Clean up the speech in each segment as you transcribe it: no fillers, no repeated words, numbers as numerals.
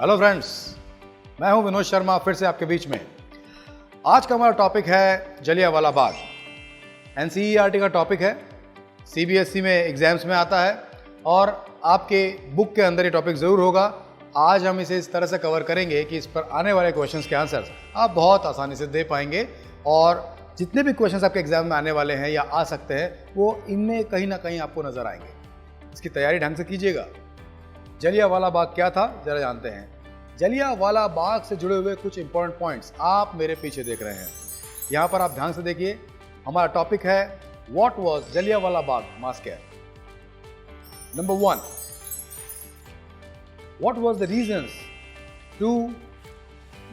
Hello friends, मैं हूं विनोद शर्मा फिर से आपके बीच में। आज का हमारा टॉपिक है जलियांवाला बाग। एनसीईआरटी का टॉपिक है, सीबीएसई में एग्जाम्स में आता है और आपके बुक के अंदर ये टॉपिक ज़रूर होगा। आज हम इसे इस तरह से कवर करेंगे कि इस पर आने वाले क्वेश्चंस के आंसर्स आप बहुत आसानी से दे पाएंगे और जितने भी क्वेश्चंस आपके एग्जाम में आने वाले हैं या आ सकते हैं वो इनमें कहीं ना कहीं आपको नजर आएंगे। इसकी तैयारी ढंग से कीजिएगा। जलियांवाला बाग क्या था जरा जानते हैं। जलियांवाला बाग से जुड़े हुए कुछ इंपॉर्टेंट पॉइंट्स आप मेरे पीछे देख रहे हैं। यहाँ पर आप ध्यान से देखिए। हमारा टॉपिक है what was Jallianwala Bagh massacre. Number 1, what was the reasons to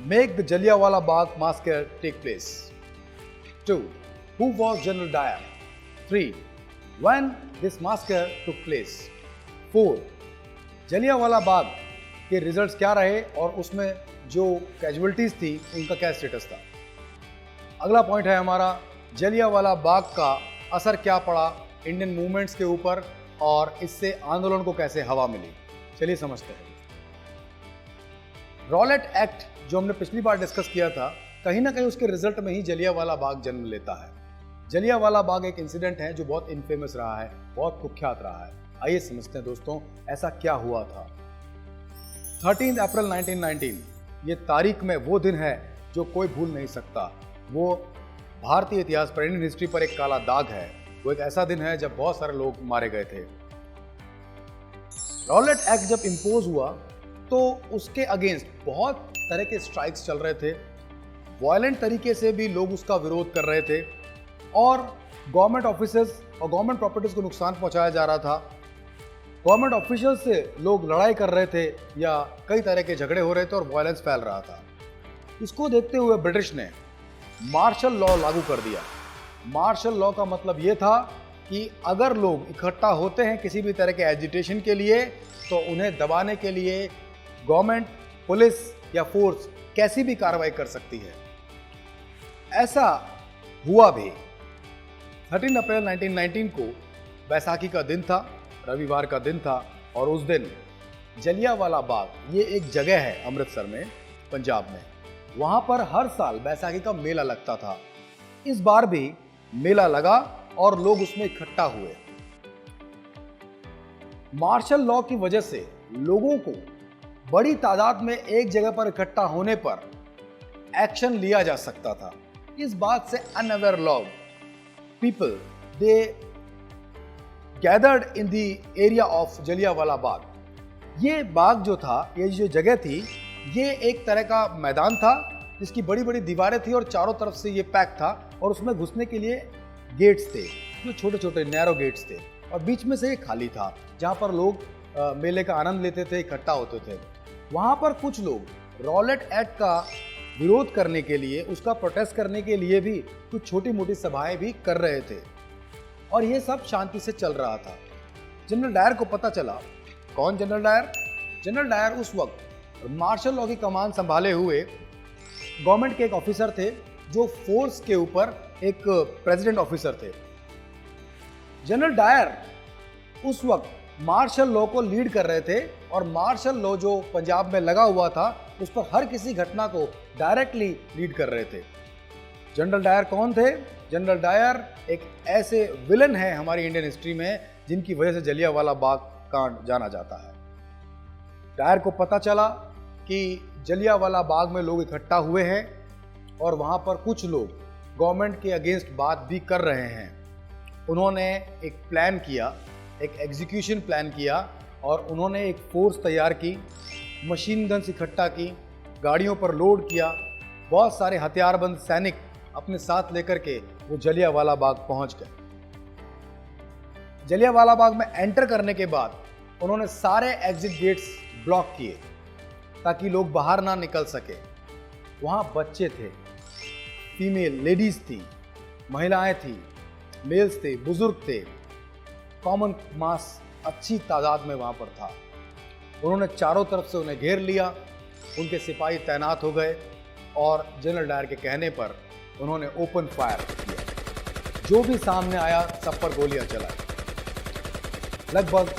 make the Jallianwala Bagh massacre take place? 2, who was General Dyer? 3, when this massacre took place? 4, Jallianwala Bagh के रिजल्ट्स क्या रहे और उसमें जो कैजुअलिटीज थी उनका क्या स्टेटस था। अगला पॉइंट है हमारा जलियांवाला बाग का असर क्या पड़ा इंडियन मूवमेंट्स के ऊपर और इससे आंदोलन को कैसे हवा मिली। चलिए समझते हैं। रॉलेट एक्ट जो हमने पिछली बार डिस्कस किया था, कहीं ना कहीं उसके रिजल्ट में ही जलियांवाला बाग जन्म लेता है। जलियांवाला बाग एक इंसिडेंट है जो बहुत इनफेमस रहा है, बहुत कुख्यात रहा है। आइए समझते हैं दोस्तों, ऐसा क्या हुआ था। 13 अप्रैल 1919 ये तारीख में वो दिन है जो कोई भूल नहीं सकता। वो भारतीय इतिहास पर, इंडियन हिस्ट्री पर एक काला दाग है। वो एक ऐसा दिन है जब बहुत सारे लोग मारे गए थे। रॉलेट एक्ट जब इंपोज हुआ तो उसके अगेंस्ट बहुत तरह के स्ट्राइक्स चल रहे थे। वायलेंट तरीके से भी लोग उसका विरोध कर रहे थे और गवर्नमेंट ऑफिसर्स और गवर्नमेंट प्रॉपर्टीज को नुकसान पहुंचाया जा रहा था। गवर्नमेंट ऑफिशियल से लोग लड़ाई कर रहे थे या कई तरह के झगड़े हो रहे थे और वायलेंस फैल रहा था। इसको देखते हुए ब्रिटिश ने मार्शल लॉ लागू कर दिया। मार्शल लॉ का मतलब यह था कि अगर लोग इकट्ठा होते हैं किसी भी तरह के एजिटेशन के लिए तो उन्हें दबाने के लिए गवर्नमेंट, पुलिस या फोर्स कैसी भी कार्रवाई कर सकती है। ऐसा हुआ भी। 13 अप्रैल 1919 को बैसाखी का दिन था, रविवार का दिन था और उस दिन जलियांवाला बाग ये एक जगह है अमृतसर में, पंजाब में। वहां पर हर साल बैसाखी का मेला लगता था। इस बार भी मेला लगा और लोग उसमें इकट्ठा हुए। मार्शल लॉ की वजह से लोगों को बड़ी तादाद में एक जगह पर इकट्ठा होने पर एक्शन लिया जा सकता था। इस बात से अनअवेयर लोग, people, they gathered in the area of Jallianwala Bagh. ये बाग जो था, ये जो जगह थी, ये एक तरह का मैदान था जिसकी बड़ी बड़ी दीवारें थी और चारों तरफ से ये पैक था और उसमें घुसने के लिए गेट्स थे जो छोटे छोटे नैरो गेट्स थे और बीच में से ये खाली था जहाँ पर लोग मेले का आनंद लेते थे, इकट्ठा होते थे। वहाँ पर कुछ लोग रॉलेट एक्ट का विरोध करने के लिए, उसका प्रोटेस्ट करने के लिए भी कुछ छोटी मोटी सभाएं भी कर रहे थे और ये सब शांति से चल रहा था। जनरल डायर को पता चला। कौन जनरल डायर? जनरल डायर उस वक्त मार्शल लॉ की कमान संभाले हुए गवर्नमेंट के एक ऑफिसर थे जो फोर्स के ऊपर एक प्रेसिडेंट ऑफिसर थे। जनरल डायर उस वक्त मार्शल लॉ को लीड कर रहे थे और मार्शल लॉ जो पंजाब में लगा हुआ था उस पर हर किसी घटना को डायरेक्टली लीड कर रहे थे। जनरल डायर कौन थे? जनरल डायर एक ऐसे विलन है हमारी इंडियन हिस्ट्री में जिनकी वजह से जलियांवाला बाग कांड जाना जाता है। डायर को पता चला कि जलियांवाला बाग में लोग इकट्ठा हुए हैं और वहां पर कुछ लोग गवर्नमेंट के अगेंस्ट बात भी कर रहे हैं। उन्होंने एक प्लान किया, एक एग्जीक्यूशन प्लान किया और उन्होंने एक फोर्स तैयार की, मशीन गन्स इकट्ठा की, गाड़ियों पर लोड किया। बहुत सारे हथियारबंद सैनिक अपने साथ लेकर के वो जलियांवाला बाग पहुंच गए। जलियांवाला बाग में एंटर करने के बाद उन्होंने सारे एग्जिट गेट्स ब्लॉक किए ताकि लोग बाहर ना निकल सके। वहां बच्चे थे, फीमेल लेडीज थी, महिलाएं थी, मेल्स थे, बुजुर्ग थे, कॉमन मास अच्छी तादाद में वहां पर था। उन्होंने चारों तरफ से उन्हें घेर लिया, उनके सिपाही तैनात हो गए और जनरल डायर के कहने पर उन्होंने ओपन फायर किया। जो भी सामने आया सब पर गोलियां चलाई। लगभग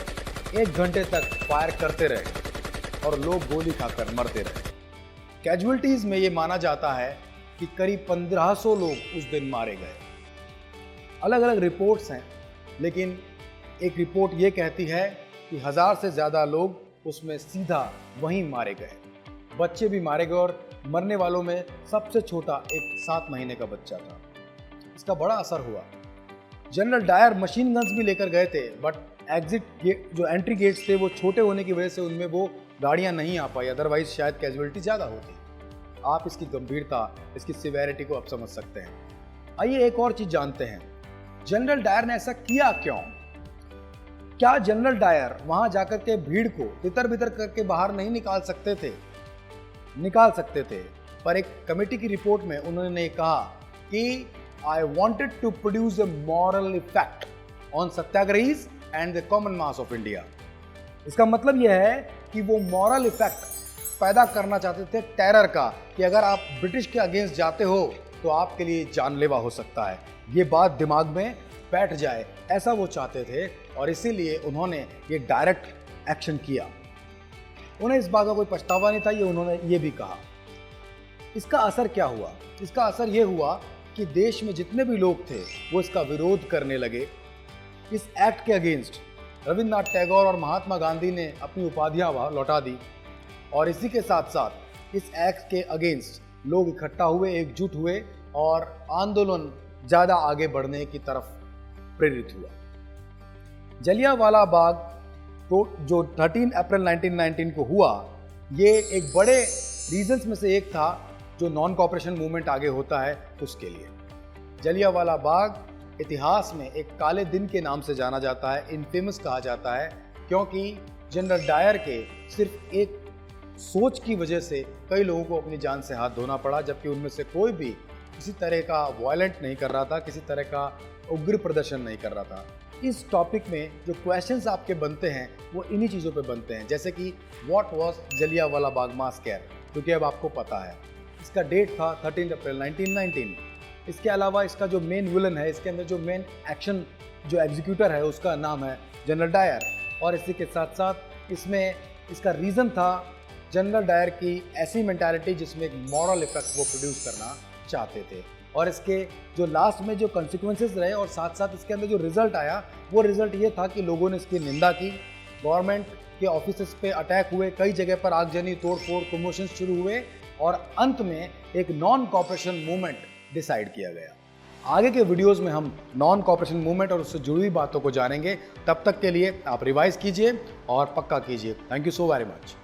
1 घंटे तक फायर करते रहे और लोग गोली खाकर मरते रहे। कैजुअलिटीज में ये माना जाता है कि करीब 1500 लोग उस दिन मारे गए। अलग अलग रिपोर्ट्स हैं, लेकिन एक रिपोर्ट ये कहती है कि 1000 से ज़्यादा लोग उसमें सीधा वहीं मारे गए। बच्चे भी मारे गए और मरने वालों में सबसे छोटा एक 7 महीने का बच्चा था। इसका बड़ा असर हुआ। जनरल डायर मशीन गन्स भी लेकर गए थे, बट एग्जिट गेट जो एंट्री गेट्स थे वो छोटे होने की वजह से उनमें वो गाड़ियां नहीं आ पाई, अदरवाइज शायद कैजुअलिटी ज़्यादा होती। आप इसकी गंभीरता, इसकी सिवेरिटी को आप समझ सकते हैं। आइए एक और चीज़ जानते हैं, जनरल डायर ने ऐसा किया क्यों? क्या जनरल डायर वहां जाकर के भीड़ को तितर बितर करके बाहर नहीं निकाल सकते थे? निकाल सकते थे, पर एक कमेटी की रिपोर्ट में उन्होंने कहा कि I wanted to produce a moral effect on satyagrahis and the common mass of India। इसका मतलब यह है कि वो मॉरल इफेक्ट पैदा करना चाहते थे टेरर का, कि अगर आप ब्रिटिश के अगेंस्ट जाते हो तो आपके लिए जानलेवा हो सकता है। ये बात दिमाग में बैठ जाए, ऐसा वो चाहते थे, और इसीलिए उन्होंने ये डायरेक्ट एक्शन किया। उन्हें इस बात का कोई पछतावा नहीं था, ये उन्होंने ये भी कहा। इसका असर क्या हुआ? इसका असर ये हुआ कि देश में जितने भी लोग थे वो इसका विरोध करने लगे। इस एक्ट के अगेंस्ट रविंद्रनाथ टैगोर और महात्मा गांधी ने अपनी उपाधियां लौटा दी, और इसी के साथ साथ इस एक्ट के अगेंस्ट लोग इकट्ठा हुए, एकजुट हुए, और आंदोलन ज़्यादा आगे बढ़ने की तरफ प्रेरित हुआ। जलियांवाला बाग तो जो 13 अप्रैल 1919 को हुआ, ये एक बड़े रीजंस में से एक था जो नॉन कॉपरेशन मूवमेंट आगे होता है उसके लिए। जलियांवाला बाग इतिहास में एक काले दिन के नाम से जाना जाता है, इनफेमस कहा जाता है, क्योंकि जनरल डायर के सिर्फ एक सोच की वजह से कई लोगों को अपनी जान से हाथ धोना पड़ा, जबकि उनमें से कोई भी किसी तरह का वायलेंट नहीं कर रहा था, किसी तरह का उग्र प्रदर्शन नहीं कर रहा था। इस टॉपिक में जो क्वेश्चंस आपके बनते हैं वो इन्हीं चीज़ों पे बनते हैं, जैसे कि व्हाट वाज जलियांवाला बाग मासैकर, क्योंकि अब आपको पता है। इसका डेट था 13 अप्रैल 1919। इसके अलावा इसका जो मेन विलन है, इसके अंदर जो मेन एक्शन जो एग्जीक्यूटर है उसका नाम है जनरल डायर, और इसी के साथ साथ इसमें इसका रीज़न था जनरल डायर की ऐसी मेंटालिटी जिसमें एक मॉरल इफेक्ट वो प्रोड्यूस करना चाहते थे। और इसके जो लास्ट में जो कॉन्सिक्वेंसेस रहे और साथ साथ इसके अंदर जो रिजल्ट आया, वो रिजल्ट ये था कि लोगों ने इसकी निंदा की, गवर्नमेंट के ऑफिसेस पे अटैक हुए, कई जगह पर आगजनी, तोड़फोड़, प्रमोशंस शुरू हुए, और अंत में एक नॉन कॉपरेशन मूवमेंट डिसाइड किया गया। आगे के वीडियोस में हम नॉन कॉपरेशन मूवमेंट और उससे जुड़ी हुई बातों को जानेंगे। तब तक के लिए आप रिवाइज कीजिए और पक्का कीजिए। Thank you so very much.